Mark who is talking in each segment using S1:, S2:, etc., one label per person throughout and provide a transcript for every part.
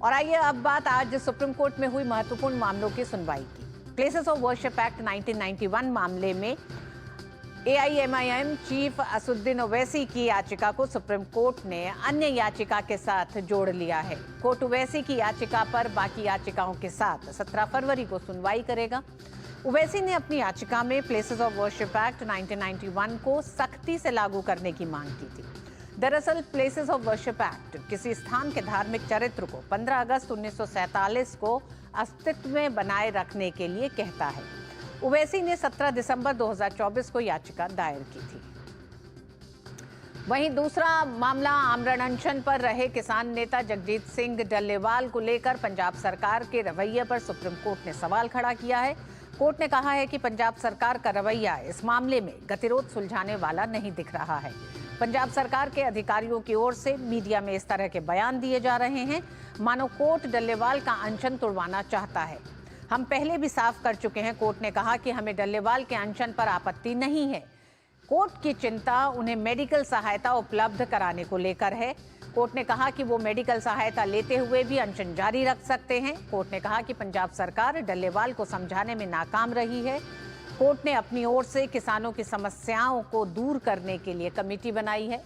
S1: और आइए अब बात आज सुप्रीम कोर्ट में हुई महत्वपूर्ण मामलों की सुनवाई की। प्लेसेस ऑफ वर्शिप एक्ट 1991 मामले में एआईएमआईएम चीफ असदुद्दीन ओवैसी की याचिका को सुप्रीम कोर्ट ने अन्य याचिका के साथ जोड़ लिया है। कोर्ट ओवैसी की याचिका पर बाकी याचिकाओं के साथ 17 फरवरी को सुनवाई करेगा। ओवैसी ने अपनी याचिका में प्लेसेस ऑफ वर्शिप एक्ट 1991 को सख्ती से लागू करने की मांग की थी। दरअसल प्लेसेस ऑफ वर्शिप एक्ट किसी स्थान के धार्मिक चरित्र को 15 अगस्त 1947 को अस्तित्व में बनाए रखने के लिए कहता है। ओवैसी ने 17 दिसंबर 2024 को याचिका दायर की थी। वहीं दूसरा मामला आमरण अनशन पर रहे किसान नेता जगजीत सिंह डल्लेवाल को लेकर पंजाब सरकार के रवैये पर सुप्रीम कोर्ट ने सवाल खड़ा किया है। कोर्ट ने कहा है कि पंजाब सरकार का रवैया इस मामले में गतिरोध सुलझाने वाला नहीं दिख रहा है। पंजाब सरकार के अधिकारियों की ओर से मीडिया में इस तरह के बयान दिए जा रहे हैं मानो कोर्ट डल्लेवाल का अनशन तोड़वाना चाहता है। हम पहले भी साफ कर चुके हैं, कोर्ट ने कहा कि हमें डल्लेवाल के अनशन पर आपत्ति नहीं है। कोर्ट की चिंता उन्हें मेडिकल सहायता उपलब्ध कराने को लेकर है। कोर्ट ने कहा कि वो मेडिकल सहायता लेते हुए भी अनशन जारी रख सकते हैं। कोर्ट ने कहा कि पंजाब सरकार डल्लेवाल को समझाने में नाकाम रही है। कोर्ट ने अपनी ओर से किसानों की समस्याओं को दूर करने के लिए कमेटी बनाई है।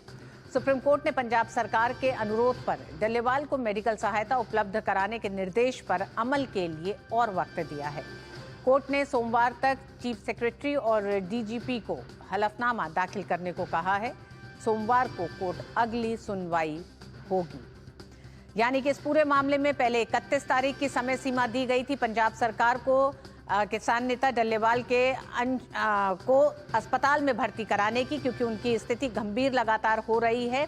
S1: सुप्रीम कोर्ट ने पंजाब सरकार के अनुरोध पर डल्लेवाल को मेडिकल सहायता उपलब्ध कराने के निर्देश पर अमल के लिए और वक्त दिया है। कोर्ट ने सोमवार तक चीफ सेक्रेटरी और डीजीपी को हलफनामा दाखिल करने को कहा है। सोमवार को कोर्ट अगली सुनवाई होगी। यानी कि इस पूरे मामले में पहले 31 तारीख की समय सीमा दी गई थी पंजाब सरकार को किसान नेता डल्लेवाल को अस्पताल में भर्ती कराने की, क्योंकि उनकी स्थिति गंभीर लगातार हो रही है।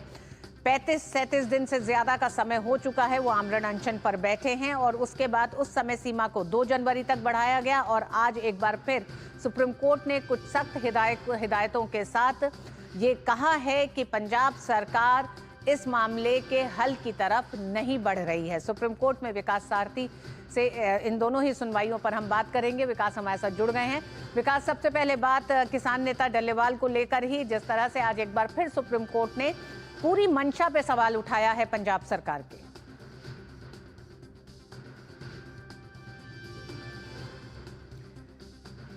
S1: 35-37 दिन से ज्यादा का समय हो चुका है वो आमरण अनशन पर बैठे हैं और उसके बाद उस समय सीमा को 2 जनवरी तक बढ़ाया गया और आज एक बार फिर सुप्रीम कोर्ट ने कुछ सख्त हिदायतों के साथ ये कहा है कि पंजाब सरकार इस मामले के हल की तरफ नहीं बढ़ रही है। सुप्रीम कोर्ट में विकास सारथी से इन दोनों ही सुनवाइयों पर हम बात करेंगे। विकास हमारे साथ जुड़ गए हैं। विकास, सबसे पहले बात किसान नेता डल्लेवाल को लेकर ही, जिस तरह से आज एक बार फिर सुप्रीम कोर्ट ने पूरी मंशा पे सवाल उठाया है पंजाब सरकार के।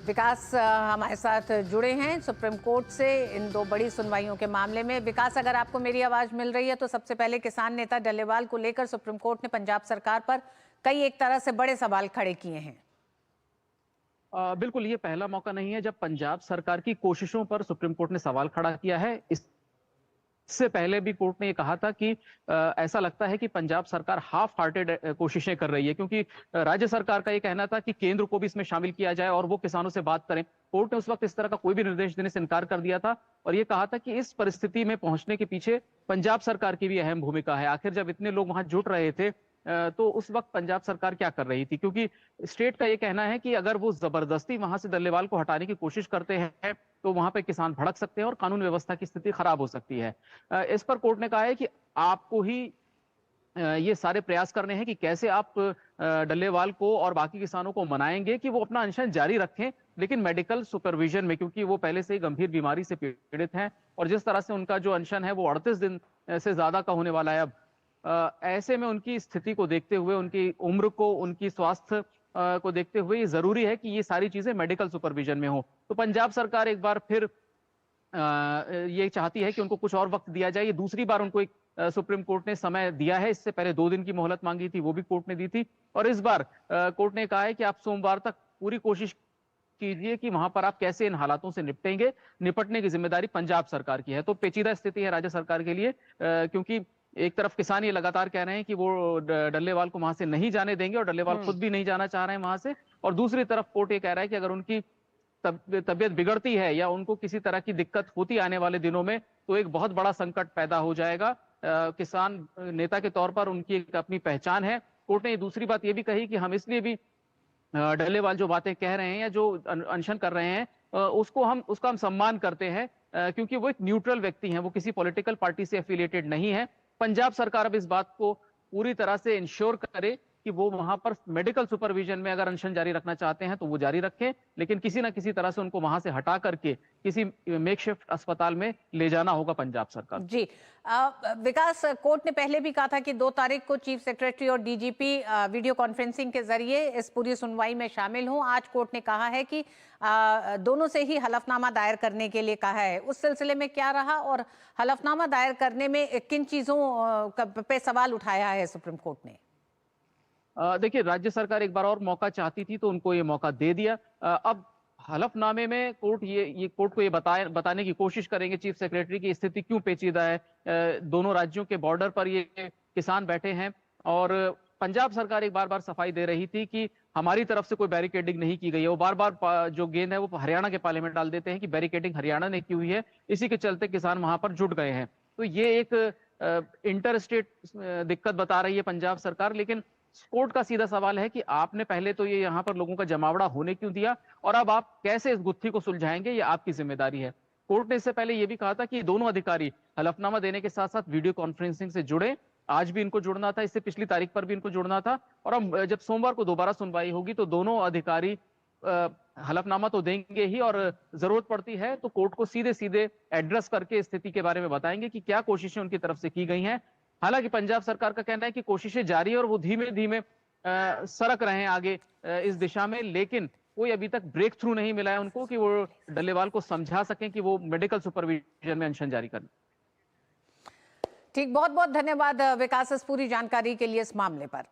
S1: विकास हमारे साथ जुड़े हैं सुप्रीम कोर्ट से इन 2 बड़ी सुनवाइयों के मामले में। विकास, अगर आपको मेरी आवाज मिल रही है तो सबसे पहले किसान नेता डल्लेवाल को लेकर सुप्रीम कोर्ट ने पंजाब सरकार पर कई एक तरह से बड़े सवाल खड़े किए हैं।
S2: बिल्कुल, ये पहला मौका नहीं है जब पंजाब सरकार की कोशिशों पर सुप्रीम कोर्ट ने सवाल खड़ा किया है। इससे पहले भी कोर्ट ने ये कहा था कि ऐसा लगता है कि पंजाब सरकार हाफ हार्टेड कोशिशें कर रही है, क्योंकि राज्य सरकार का ये कहना था कि केंद्र को भी इसमें शामिल किया जाए और वो किसानों से बात करें। कोर्ट ने उस वक्त इस तरह का कोई भी निर्देश देने से इनकार कर दिया था और ये कहा था कि इस परिस्थिति में पहुंचने के पीछे पंजाब सरकार की भी अहम भूमिका है। आखिर जब इतने लोग वहां जुट रहे थे तो उस वक्त पंजाब सरकार क्या कर रही थी, क्योंकि स्टेट का ये कहना है कि अगर वो जबरदस्ती वहां से डल्लेवाल को हटाने की कोशिश करते हैं तो वहां पे किसान भड़क सकते हैं और कानून व्यवस्था की स्थिति खराब हो सकती है। इस पर कोर्ट ने कहा है कि आपको ही ये सारे प्रयास करने हैं कि कैसे आप डल्लेवाल को और बाकी किसानों को मनाएंगे कि वो अपना अनशन जारी रखें, लेकिन मेडिकल सुपरविजन में, क्योंकि वो पहले से ही गंभीर बीमारी से पीड़ित हैं और जिस तरह से उनका जो अनशन है वो 38 दिन से ज्यादा का होने वाला है अब। ऐसे में उनकी स्थिति को देखते हुए, उनकी उम्र को, उनकी स्वास्थ्य को देखते हुए ये जरूरी है कि ये सारी चीजें मेडिकल सुपरविजन में हो। तो पंजाब सरकार एक बार फिर ये चाहती है कि उनको कुछ और वक्त दिया जाए। ये दूसरी बार उनको एक सुप्रीम कोर्ट ने समय दिया है। इससे पहले 2 दिन की मोहलत मांगी थी, वो भी कोर्ट ने दी थी और इस बार कोर्ट ने कहा है कि आप सोमवार तक पूरी कोशिश कीजिए कि वहां पर आप कैसे इन हालातों से निपटेंगे। निपटने की जिम्मेदारी पंजाब सरकार की है। तो पेचीदा स्थिति है राज्य सरकार के लिए, क्योंकि एक तरफ किसान ये लगातार कह रहे हैं कि वो डल्लेवाल को वहां से नहीं जाने देंगे और डल्लेवाल खुद भी नहीं जाना चाह रहे हैं वहां से, और दूसरी तरफ कोर्ट ये कह रहा है कि अगर उनकी तबीयत बिगड़ती है या उनको किसी तरह की दिक्कत होती आने वाले दिनों में तो एक बहुत बड़ा संकट पैदा हो जाएगा। किसान नेता के तौर पर उनकी एक अपनी पहचान है। कोर्ट ने दूसरी बात ये भी कही कि हम इसलिए भी डल्लेवाल जो बातें कह रहे हैं या जो अनशन कर रहे हैं उसका हम सम्मान करते हैं, क्योंकि वो एक न्यूट्रल व्यक्ति हैं, वो किसी पॉलिटिकल पार्टी से एफिलिएटेड नहीं है। पंजाब सरकार अब इस बात को पूरी तरह से इंश्योर करे कि वो वहां पर मेडिकल सुपरविजन में अगर अनशन जारी रखना चाहते हैं तो वो जारी रखें, लेकिन किसी ना किसी तरह से उनको वहां से हटा करके किसी मेकशिफ्ट अस्पताल में ले जाना होगा पंजाब सरकार।
S1: जी विकास, कोर्ट ने पहले भी कहा था कि 2 तारीख को चीफ सेक्रेटरी और डीजीपी वीडियो कॉन्फ्रेंसिंग के जरिए इस पूरी सुनवाई में शामिल हों। आज कोर्ट ने कहा है कि दोनों से ही हलफनामा दायर करने के लिए कहा है। उस सिलसिले में क्या रहा और हलफनामा दायर करने में किन चीजों पे सवाल उठाया है सुप्रीम कोर्ट ने?
S2: देखिए, राज्य सरकार एक बार और मौका चाहती थी तो उनको ये मौका दे दिया। अब हलफनामे में कोर्ट ये कोर्ट को ये बताने की कोशिश करेंगे चीफ सेक्रेटरी की स्थिति क्यों पेचीदा है। दोनों राज्यों के बॉर्डर पर ये किसान बैठे हैं और पंजाब सरकार एक बार सफाई दे रही थी कि हमारी तरफ से कोई बैरिकेडिंग नहीं की गई है। वो बार जो गेंद है वो हरियाणा के पाले में डाल देते हैं कि बैरिकेडिंग हरियाणा ने की हुई है, इसी के चलते किसान वहां पर जुट गए हैं। तो ये एक इंटर स्टेट दिक्कत बता रही है पंजाब सरकार, लेकिन कोर्ट का सीधा सवाल है कि आपने पहले तो ये यहाँ पर लोगों का जमावड़ा होने क्यों दिया और अब आप कैसे इस गुत्थी को सुलझाएंगे, ये आपकी जिम्मेदारी है। कोर्ट ने इससे पहले ये भी कहा था कि दोनों अधिकारी हलफनामा देने के साथ साथ वीडियो कॉन्फ्रेंसिंग से जुड़े। आज भी इनको जुड़ना था, इससे पिछली तारीख पर भी इनको जुड़ना था और अब जब सोमवार को दोबारा सुनवाई होगी तो दोनों अधिकारी हलफनामा तो देंगे ही और जरूरत पड़ती है तो कोर्ट को सीधे सीधे एड्रेस करके स्थिति के बारे में बताएंगे कि क्या कोशिशें उनकी तरफ से की गई हैं। हालांकि पंजाब सरकार का कहना है कि कोशिशें जारी है और वो धीमे धीमे सरक रहे हैं आगे इस दिशा में, लेकिन कोई अभी तक ब्रेक थ्रू नहीं मिला है उनको कि वो डल्लेवाल को समझा सकें कि वो मेडिकल सुपरविजन में अनशन जारी करें।
S1: ठीक, बहुत बहुत धन्यवाद विकास इस पूरी जानकारी के लिए इस मामले पर।